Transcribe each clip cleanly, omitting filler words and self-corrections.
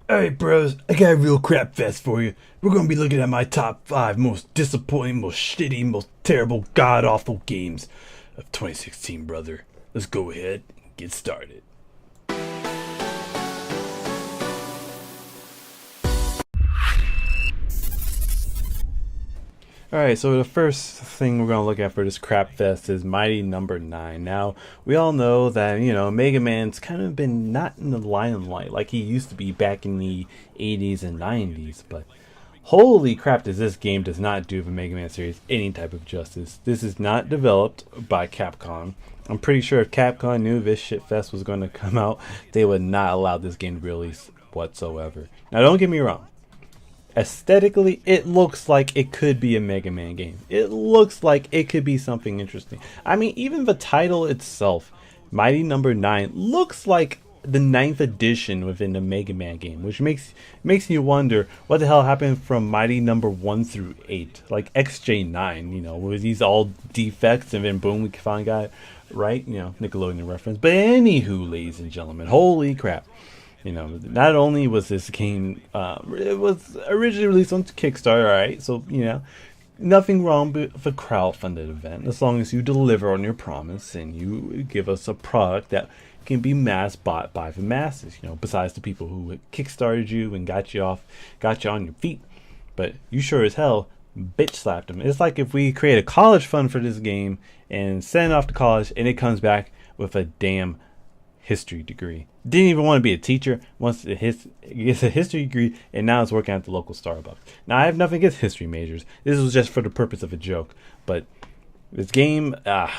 Alright, bros, I got a real crap fest for you. We're gonna be looking at my top 5 most disappointing, most shitty, most terrible, god awful games of 2016, brother. Let's go ahead and get started. Alright, so the first thing we're going to look at for this crap fest is Mighty Number 9. Now, we all know that, Mega Man's kind of been not in the limelight like he used to be back in the 80s and 90s, but holy crap this game does not do the Mega Man series any type of justice. This is not developed by Capcom. I'm pretty sure if Capcom knew this shit fest was going to come out, they would not allow this game to release whatsoever. Now, don't get me wrong. Aesthetically, it looks like it could be a Mega Man game. It looks like it could be something interesting. I mean, even the title itself, Mighty Number 9, looks like the 9th edition within the Mega Man game, which makes you wonder what the hell happened from Mighty Number 1 through 8, like XJ9, with these all defects, and then boom, we finally got it right, Nickelodeon reference. But anywho, ladies and gentlemen, holy crap. Not only was this game, it was originally released on Kickstarter, alright, so, nothing wrong with a crowdfunded event, as long as you deliver on your promise and you give us a product that can be mass bought by the masses, besides the people who kickstarted you and got you on your feet. But you sure as hell bitch slapped them. It's like if we create a college fund for this game and send it off to college and it comes back with a damn history degree. Didn't even want to be a teacher. Gets a history degree, and now it's working at the local Starbucks. Now, I have nothing against history majors. This was just for the purpose of a joke. But this game, my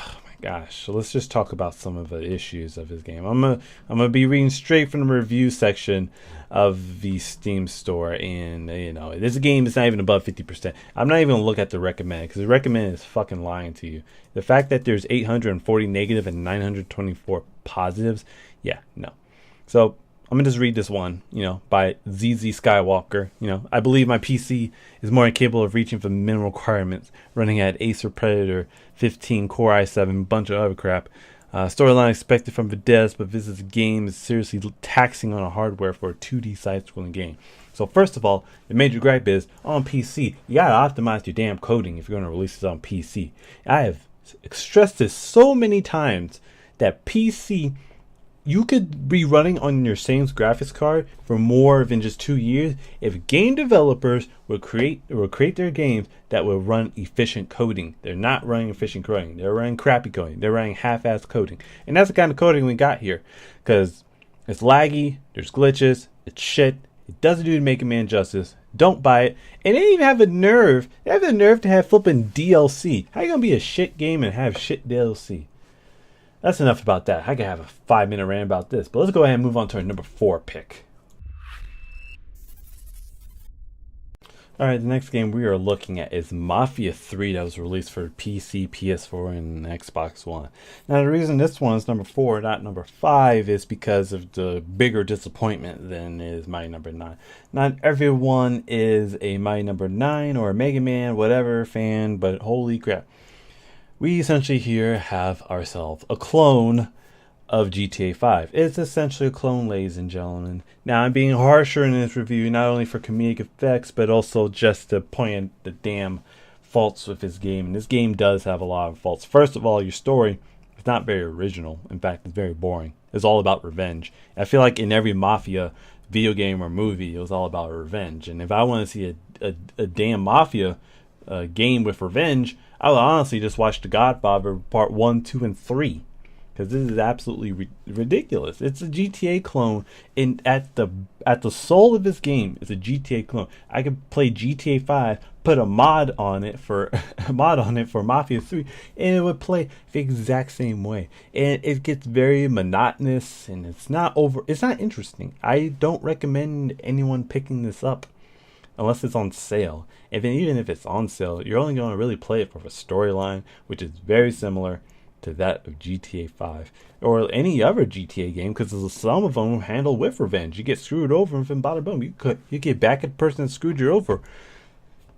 gosh. So let's just talk about some of the issues of this game. I'm gonna be reading straight from the review section of the Steam store, and this game is not even above 50%. I'm not even gonna look at the recommended, because the recommended is fucking lying to you. The fact that there's 840 negative and 924 positives, yeah, no. So I'm gonna just read this one, by ZZ Skywalker. I believe my PC is more incapable of reaching the minimum requirements, running at Acer Predator 15 Core i7, bunch of other crap. Storyline expected from the devs, but this game is seriously taxing on a hardware for a 2D side-scrolling game. So first of all, the major gripe is, on PC, you gotta optimize your damn coding if you're gonna release this on PC. I have stressed this so many times that PC, you could be running on your same graphics card for more than just 2 years if game developers would create their games that will run efficient coding. They're not running efficient coding. They're running crappy coding. They're running half-assed coding. And that's the kind of coding we got here. Because it's laggy, there's glitches, it's shit, it doesn't do Mega Man justice. Don't buy it. And they even have the nerve. They have the nerve to have flipping DLC. How you gonna be a shit game and have shit DLC? That's enough about that. I could have a 5-minute rant about this, but let's go ahead and move on to our number 4 pick. Alright, the next game we are looking at is Mafia III, that was released for PC, PS4, and Xbox One. Now, the reason this one is number 4, not number 5, is because of the bigger disappointment than is Mighty Number 9. Not everyone is a Mighty Number 9 or a Mega Man, whatever, fan, but holy crap. We essentially here have ourselves a clone of GTA 5. It's essentially a clone, ladies and gentlemen. Now, I'm being harsher in this review, not only for comedic effects, but also just to point at the damn faults with this game. And this game does have a lot of faults. First of all, your story is not very original. In fact, it's very boring. It's all about revenge. I feel like in every Mafia video game or movie, it was all about revenge. And if I want to see a damn Mafia game with revenge, I would honestly just watch The Godfather Part 1, 2, and 3. Because this is absolutely ridiculous. It's a GTA clone, and at the soul of this game is a GTA clone. I could play GTA 5, put a mod on it for Mafia 3, and it would play the exact same way. And it gets very monotonous, and it's not interesting. I don't recommend anyone picking this up unless it's on sale. And then even if it's on sale, you're only going to really play it for the storyline, which is very similar to that of GTA 5 or any other GTA game, because some of them handle with revenge. You get screwed over, and then bada boom, you get back at the person that screwed you over.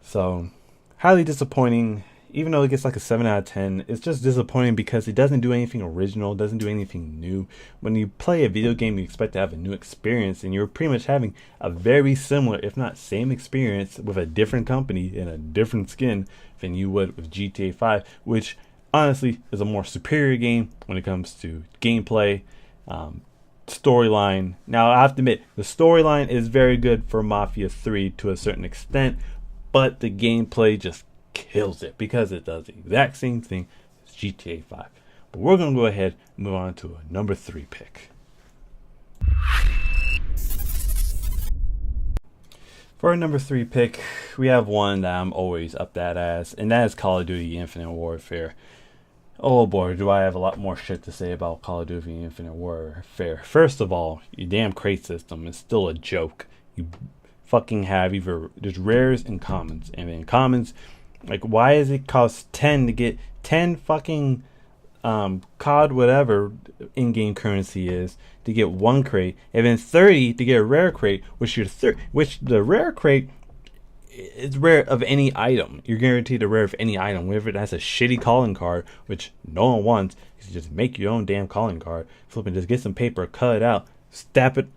So highly disappointing. even though it gets like a 7 out of 10, it's just disappointing because it doesn't do anything original, doesn't do anything new. When you play a video game, you expect to have a new experience, and you're pretty much having a very similar, if not same experience with a different company and a different skin than you would with GTA 5, which honestly is a more superior game when it comes to gameplay, storyline. Now, I have to admit, the storyline is very good for Mafia 3 to a certain extent, but the gameplay just kills it because it does the exact same thing as GTA 5. But we're going to go ahead and move on to a number 3 pick. For our number 3 pick, we have one that I'm always up that ass, and that is Call of Duty Infinite Warfare. Oh boy, do I have a lot more shit to say about Call of Duty Infinite Warfare. First of all, your damn crate system is still a joke. You fucking have either there's rares and commons, and in commons, like, why does it cost 10 to get 10 fucking COD whatever in-game currency is to get one crate, and then 30 to get a rare crate, which the rare crate is rare of any item. You're guaranteed a rare of any item, whether it has a shitty calling card, which no one wants. You just make your own damn calling card, flip it, just get some paper, cut it out, stamp it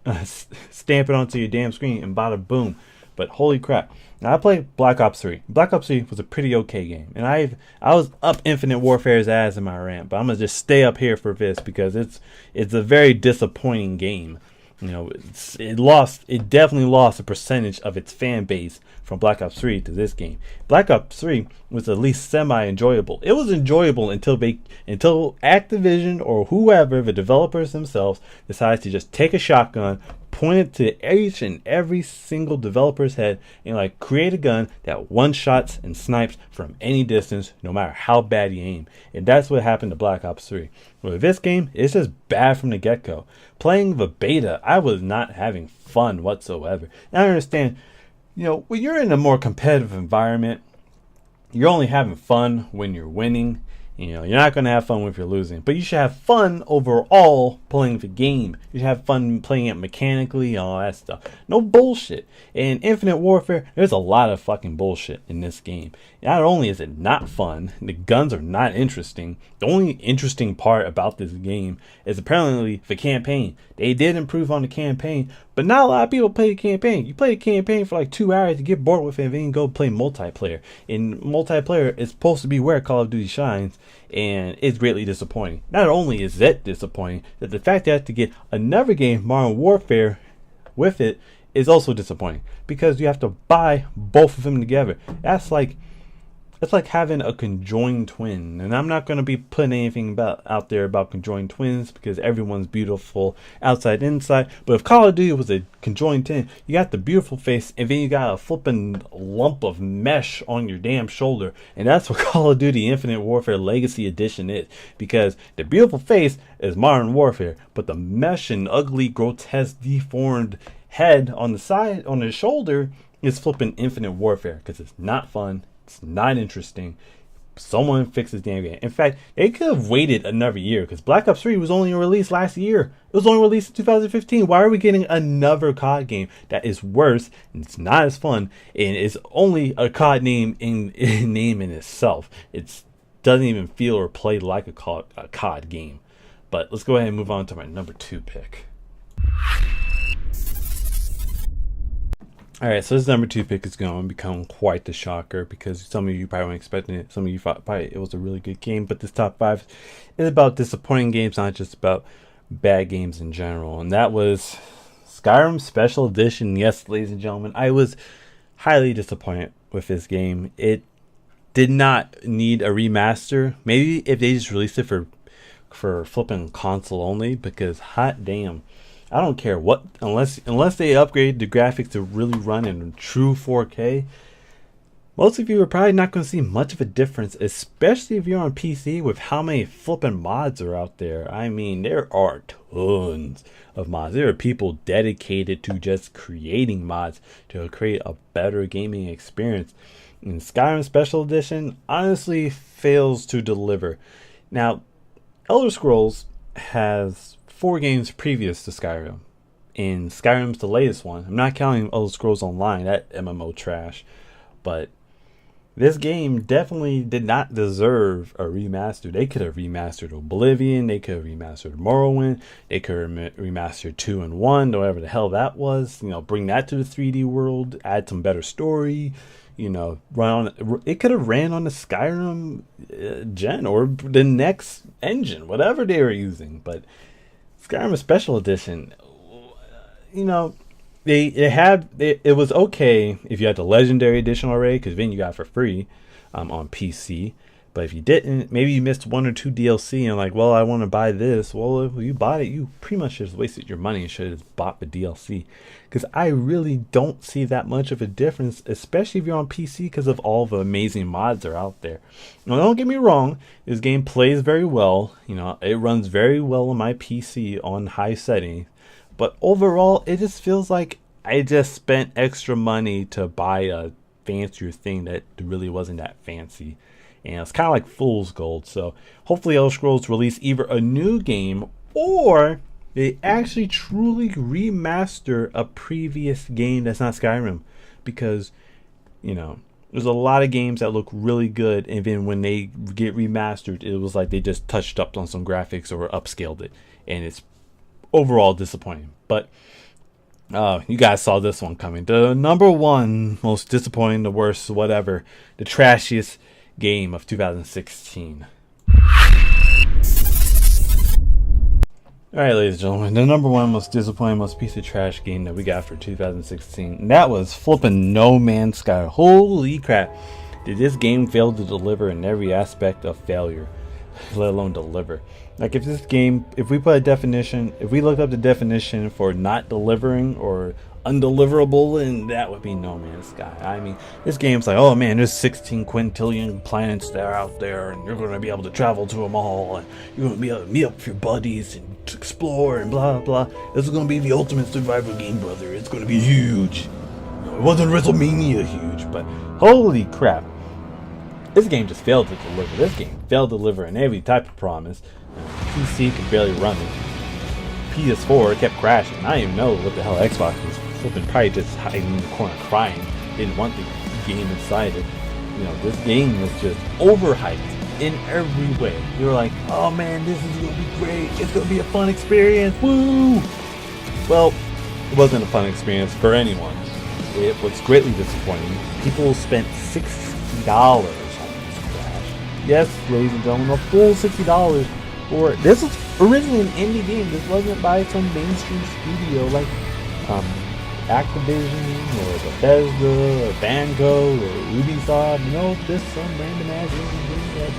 onto your damn screen, and bada boom. But holy crap. Now, I played Black Ops 3. Black Ops 3 was a pretty okay game. And I was up Infinite Warfare's ass in my rant. But I'm going to just stay up here for this because it's a very disappointing game. You know, it definitely lost a percentage of its fan base from Black Ops 3 to this game. Black Ops 3 was at least semi-enjoyable. It was enjoyable until Activision or whoever, the developers themselves, decides to just take a shotgun, point it to each and every single developer's head, and like create a gun that one-shots and snipes from any distance, no matter how bad you aim. And that's what happened to Black Ops 3. With this game, it's just bad from the get-go. Playing the beta, I was not having fun whatsoever. And I understand, you know, when you're in a more competitive environment, you're only having fun when you're winning. You know, you're not going to have fun if you're losing. But you should have fun overall playing the game. You should have fun playing it mechanically, all that stuff. No bullshit. In Infinite Warfare, there's a lot of fucking bullshit in this game. Not only is it not fun, the guns are not interesting. The only interesting part about this game is apparently the campaign. They did improve on the campaign, but not a lot of people play the campaign. You play the campaign for like 2 hours to get bored with it, and then you go play multiplayer. And multiplayer is supposed to be where Call of Duty shines, and it's greatly disappointing. Not only is that disappointing, that the fact that I have to get another game, Modern Warfare, with it is also disappointing because you have to buy both of them together. That's like having a conjoined twin, and I'm not going to be putting anything out there about conjoined twins because everyone's beautiful outside inside. But if Call of Duty was a conjoined twin, you got the beautiful face, and then you got a flipping lump of mesh on your damn shoulder, and that's what Call of Duty Infinite Warfare Legacy Edition is. Because the beautiful face is Modern Warfare, but the mesh and ugly, grotesque, deformed head on the side, on the shoulder, is flipping Infinite Warfare because it's not fun. It's not interesting. Someone fixes the damn game. In fact, they could have waited another year because Black Ops 3 was only released last year. It was only released in 2015. Why are we getting another COD game that is worse and it's not as fun and it's only a COD name in itself? It doesn't even feel or play like a COD game. But let's go ahead and move on to my number 2 pick. Alright, so this number 2 pick is going to become quite the shocker because some of you probably weren't expecting it. Some of you thought probably it was a really good game, but this top 5 is about disappointing games, not just about bad games in general. And that was Skyrim Special Edition. Yes, ladies and gentlemen, I was highly disappointed with this game. It did not need a remaster. Maybe if they just released it for flipping console only, because hot damn. I don't care what, unless they upgrade the graphics to really run in true 4K, most of you are probably not going to see much of a difference, especially if you're on PC with how many flipping mods are out there. I mean, there are tons of mods. There are people dedicated to just creating mods to create a better gaming experience. And Skyrim Special Edition honestly fails to deliver. Now, Elder Scrolls has 4 games previous to Skyrim, and Skyrim's the latest one. I'm not counting Elder Scrolls Online, that MMO trash, but This game definitely did not deserve a remaster. They could have remastered Oblivion. They could have remastered Morrowind. They could have remastered 2 and 1, whatever the hell that was. You know, bring that to the 3D world, add some better story. You know, run on. It could have ran on the Skyrim gen or the next engine, whatever they were using. But Skyrim Special Edition, you know, it was okay if you had the Legendary Edition already, because then you got it for free on PC. But if you didn't, maybe you missed 1 or 2 DLC and like, well, I want to buy this. Well, if you bought it, you pretty much just wasted your money and should have bought the DLC. Because I really don't see that much of a difference, especially if you're on PC, because of all the amazing mods that are out there. Now, don't get me wrong, this game plays very well. You know, it runs very well on my PC on high settings. But overall, it just feels like I just spent extra money to buy a fancier thing that really wasn't that fancy. And it's kind of like fool's gold. So hopefully Elder Scrolls release either a new game or they actually truly remaster a previous game that's not Skyrim. Because, you know, there's a lot of games that look really good, and then when they get remastered, it was like they just touched up on some graphics or upscaled it. And it's overall disappointing. But you guys saw this one coming. The number one most disappointing, the worst, whatever, the trashiest game of 2016. Alright, ladies and gentlemen, the number one most disappointing, most piece of trash game that we got for 2016. And that was flipping No Man's Sky. Holy crap. Did this game fail to deliver in every aspect of failure, let alone deliver? Like, if this game, if we put a definition, if we look up the definition for not delivering or undeliverable, and that would be No Man's Sky. I mean, this game's like, oh man, there's 16 quintillion planets that are out there, and you're going to be able to travel to them all, and you're going to be able to meet up with your buddies and explore and blah blah. This is going to be the ultimate survival game, brother. It's going to be huge. It wasn't WrestleMania huge, but holy crap. This game just failed to deliver. This game failed to deliver in every type of promise. PC could barely run it. PS4 kept crashing. I didn't even know what the hell Xbox was flipping, probably just hiding in the corner crying. Didn't want the game inside it. You know, this game was just overhyped in every way. You were like, oh man, this is gonna be great. It's gonna be a fun experience. Woo! Well, it wasn't a fun experience for anyone. It was greatly disappointing. People spent $60 on this crash. Yes, ladies and gentlemen, a full $60 for this was originally an indie game. This wasn't by some mainstream studio like Activision or Bethesda or Banco or Ubisoft. You know, this some random ass indie game that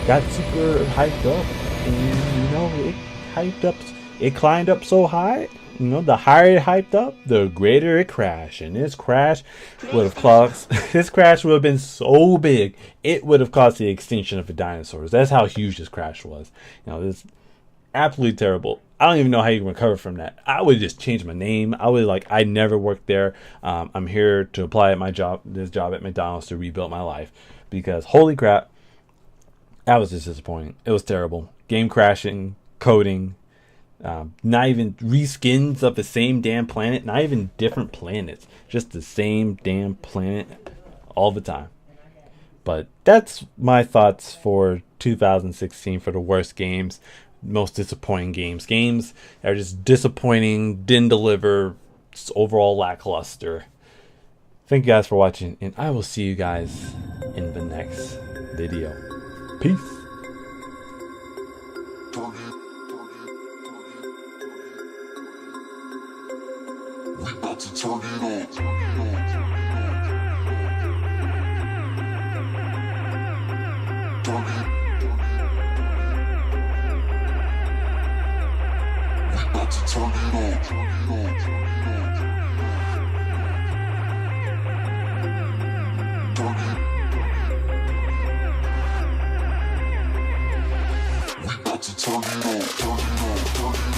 got super hyped up, and you know, it hyped up. It climbed up so high. You know, the higher it hyped up, the greater it crashed. And this crash would have caused, this crash would have been so big, it would have caused the extinction of the dinosaurs. That's how huge this crash was. You know, this absolutely terrible. I don't even know how you can recover from that. I would just change my name. I would I never worked there. I'm here to apply at this job at McDonald's to rebuild my life. Because holy crap, that was just disappointing. It was terrible. Game crashing, coding. Not even reskins of the same damn planet, not even different planets, just the same damn planet all the time. But that's my thoughts for 2016 for the worst games, most disappointing games that are just disappointing, didn't deliver, just overall lackluster. Thank you guys for watching, and I will see you guys in the next video. Peace. We about to turn it on. We about to turn it on. We about to turn it on.